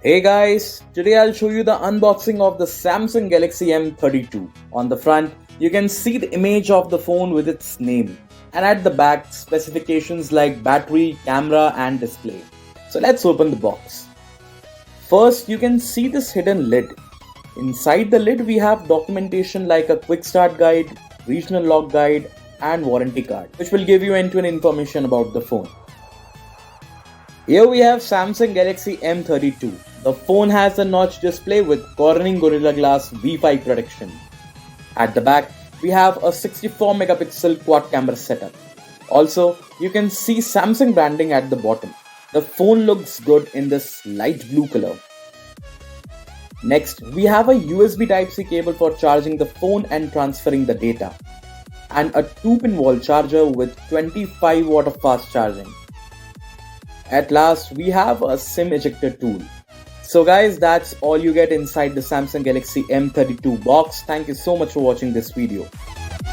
Hey guys, today I'll show you the unboxing of the Samsung Galaxy M32. On the front, you can see the image of the phone with its name, and at the back, specifications like battery, camera, and display. So let's open the box. First, you can see this hidden lid. Inside the lid, we have documentation like a quick start guide, regional log guide, and warranty card, which will give you end-to-end information about the phone. Here we have Samsung Galaxy M32. The phone has a notch display with Corning Gorilla Glass V5 protection. At the back, we have a 64 megapixel quad camera setup. Also, you can see Samsung branding at the bottom. The phone looks good in this light blue color. Next, we have a USB Type-C cable for charging the phone and transferring the data, and a 2-pin wall charger with 25 watt of fast charging. At last, we have a SIM ejector tool. So guys, that's all you get inside the Samsung Galaxy M32 box. Thank you so much for watching this video.